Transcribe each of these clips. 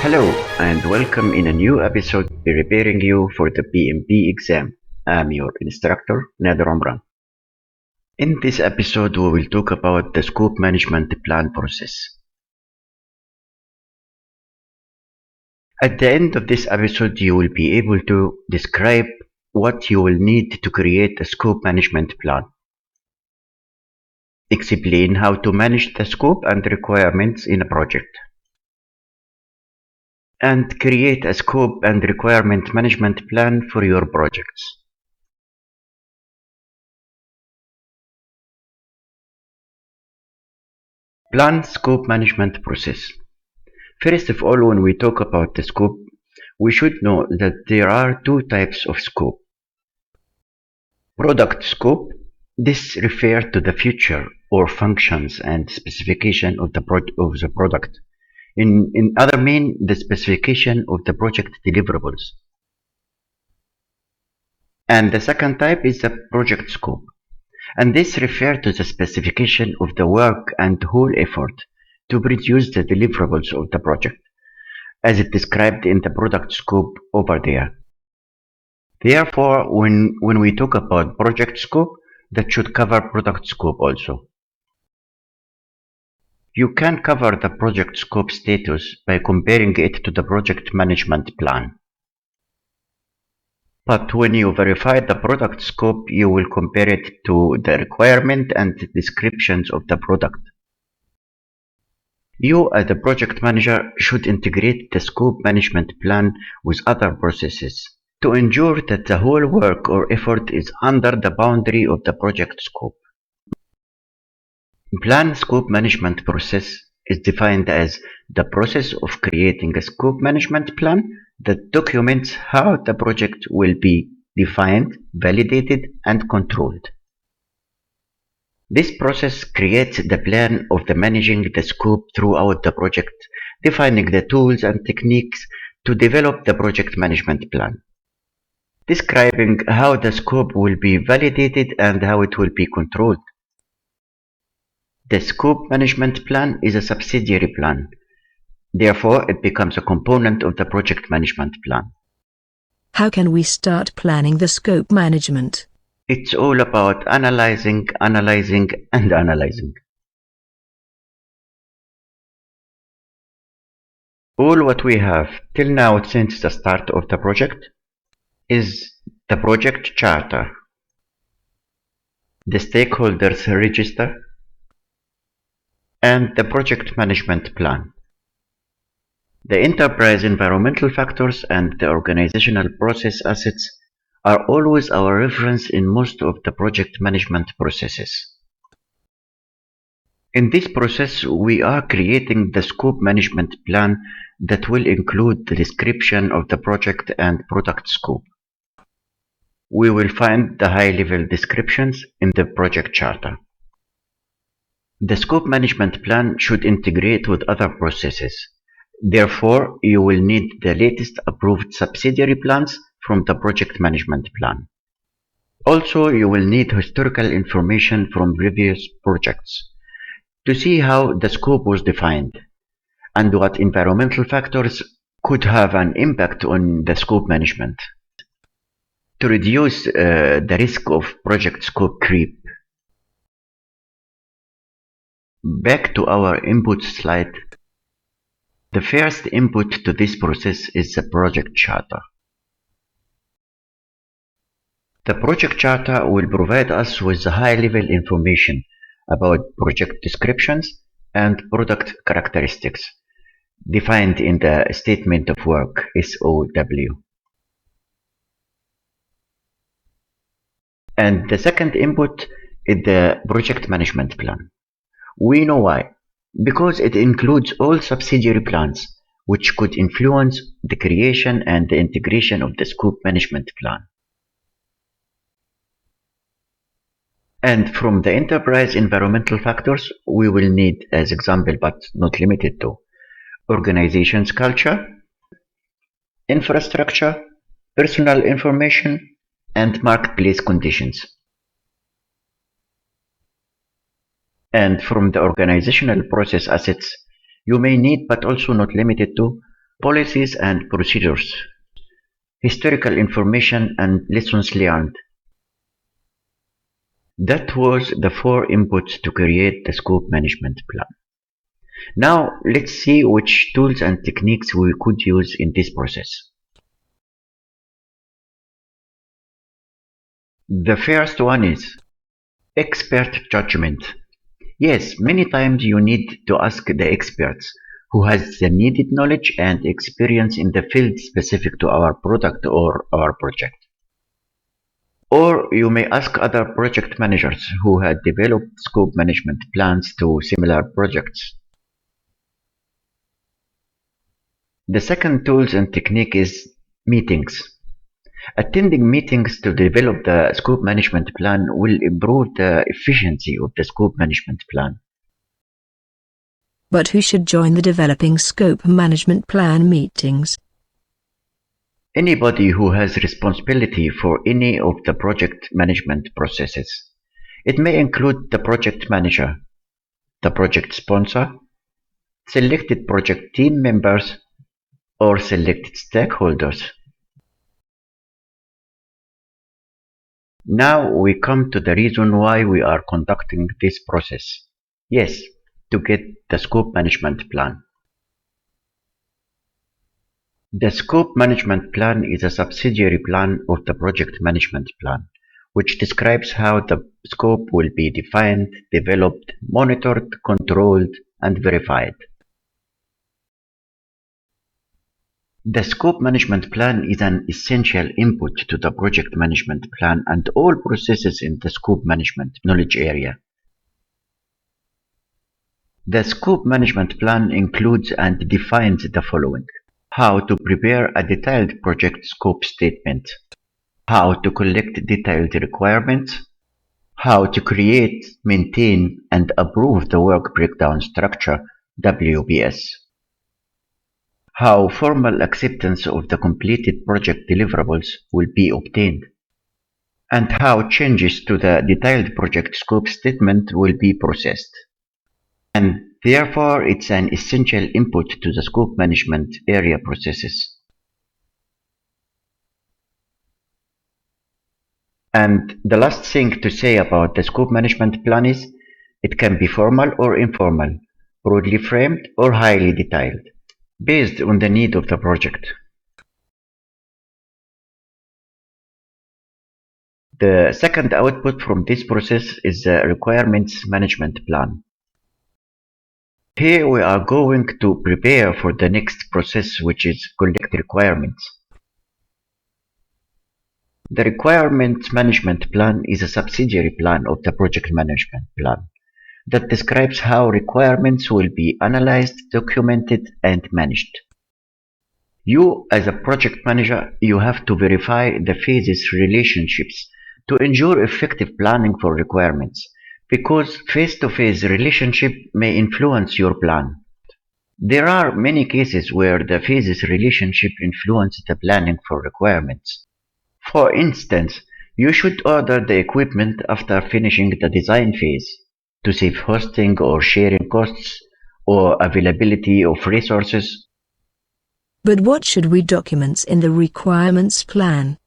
Hello and welcome in a new episode preparing you for the PMP exam. I'm your instructor Nader Omran. In this episode we will talk about the scope management plan process. At the end of this episode you will be able to describe what you will need to create a scope management plan. Explain how to manage the scope and requirements in a project. And create a scope and requirement management plan for your projects. Plan scope management process. First of all, when we talk about the scope, we should know that there are two types of scope. Product scope. This refers to the feature or functions and specification of the product. In other mean, the specification of the project deliverables. And the second type is the project scope. And this refers to the specification of the work and whole effort to produce the deliverables of the project, as it described in the product scope over there. Therefore, when we talk about project scope, that should cover product scope also. You can cover the project scope status by comparing it to the project management plan. But when you verify the product scope, you will compare it to the requirement and descriptions of the product. You, as the project manager, should integrate the scope management plan with other processes to ensure that the whole work or effort is under the boundary of the project scope. Plan scope management process is defined as the process of creating a scope management plan that documents how the project will be defined, validated, and controlled. This process creates the plan of the managing the scope throughout the project, defining the tools and techniques to develop the project management plan, describing how the scope will be validated and how it will be controlled. The scope management plan is a subsidiary plan. Therefore, it becomes a component of the project management plan. How can we start planning the scope management? It's all about analyzing, and analyzing. All what we have till now since the start of the project is the project charter, the stakeholders register, and the project management plan. The enterprise environmental factors and the organizational process assets are always our reference in most of the project management processes. In this process, we are creating the scope management plan that will include the description of the project and product scope. We will find the high-level descriptions in the project charter. The scope management plan should integrate with other processes. Therefore, you will need the latest approved subsidiary plans from the project management plan. Also, you will need historical information from previous projects to see how the scope was defined and what environmental factors could have an impact on the scope management. To reduce the risk of project scope creep. Back to our input slide. The first input to this process is the project charter. The project charter will provide us with high-level information about project descriptions and product characteristics defined in the Statement of Work (SOW). And the second input is the project management plan. We know why. Because it includes all subsidiary plans, which could influence the creation and the integration of the scope management plan. And from the enterprise environmental factors, we will need, as example but not limited to, organization's culture, infrastructure, personal information, and marketplace conditions. And from the organizational process assets, you may need, but also not limited to, policies and procedures, historical information and lessons learned. That was the four inputs to create the scope management plan. Now let's see which tools and techniques we could use in this process. The first one is expert judgment. Yes, many times you need to ask the experts who has the needed knowledge and experience in the field specific to our product or our project. Or you may ask other project managers who had developed scope management plans to similar projects. The second tools and technique is meetings. Attending meetings to develop the scope management plan will improve the efficiency of the scope management plan. But who should join the developing scope management plan meetings? Anybody who has responsibility for any of the project management processes. It may include the project manager, the project sponsor, selected project team members, or selected stakeholders. Now we come to the reason why we are conducting this process. Yes, to get the scope management plan. The scope management plan is a subsidiary plan of the project management plan, which describes how the scope will be defined, developed, monitored, controlled, and verified. The scope management plan is an essential input to the project management plan and all processes in the scope management knowledge area. The scope management plan includes and defines the following: how to prepare a detailed project scope statement, how to collect detailed requirements, how to create, maintain, and approve the work breakdown structure (WBS), how formal acceptance of the completed project deliverables will be obtained, and how changes to the detailed project scope statement will be processed. And therefore, it's an essential input to the scope management area processes. And the last thing to say about the scope management plan is, it can be formal or informal, broadly framed or highly detailed, based on the need of the project. The second output from this process is the requirements management plan. Here we are going to prepare for the next process, which is collect requirements. The requirements management plan is a subsidiary plan of the project management plan that describes how requirements will be analyzed, documented, and managed. You, as a project manager, you have to verify the phases relationships to ensure effective planning for requirements, because face-to-face relationship may influence your plan. There are many cases where the phases relationship influence the planning for requirements. For instance, you should order the equipment after finishing the design phase to save hosting or sharing costs or availability of resources. But what should we document in the requirements plan?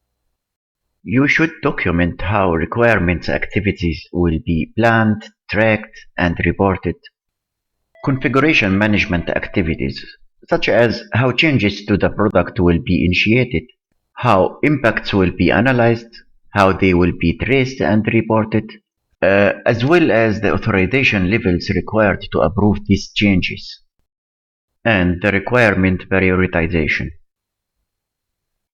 You should document how requirements activities will be planned, tracked, and reported. Configuration management activities, such as how changes to the product will be initiated, how impacts will be analyzed, how they will be traced and reported, as well as the authorization levels required to approve these changes, and the requirement prioritization.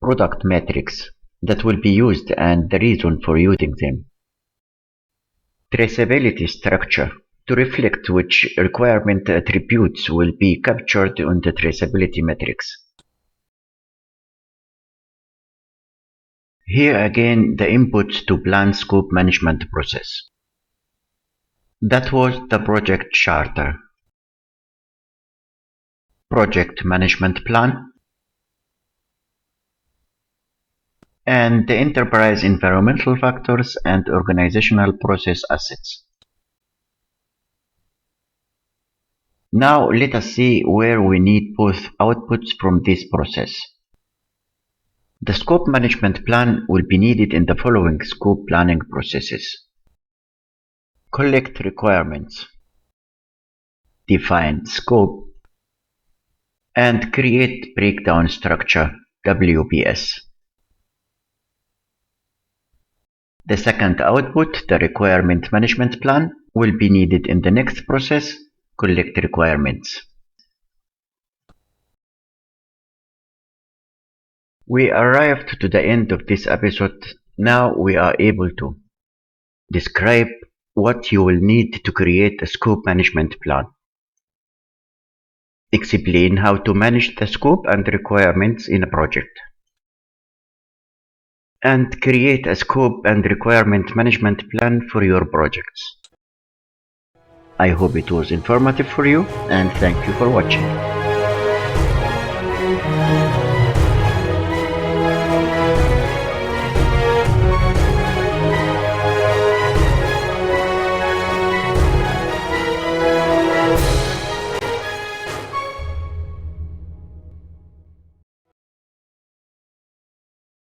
Product metrics that will be used and the reason for using them. Traceability structure to reflect which requirement attributes will be captured on the traceability metrics. Here again the inputs to plan scope management process. That was the project charter, project management plan, and the enterprise environmental factors and organizational process assets. Now let us see where we need both outputs from this process. The scope management plan will be needed in the following scope planning processes. Collect requirements, define scope, and create breakdown structure WBS. The second output, the requirement management plan, will be needed in the next process, collect requirements. We arrived to the end of this episode. Now we are able to describe what you will need to create a scope management plan. Explain how to manage the scope and requirements in a project. And create a scope and requirement management plan for your projects. I hope it was informative for you and thank you for watching.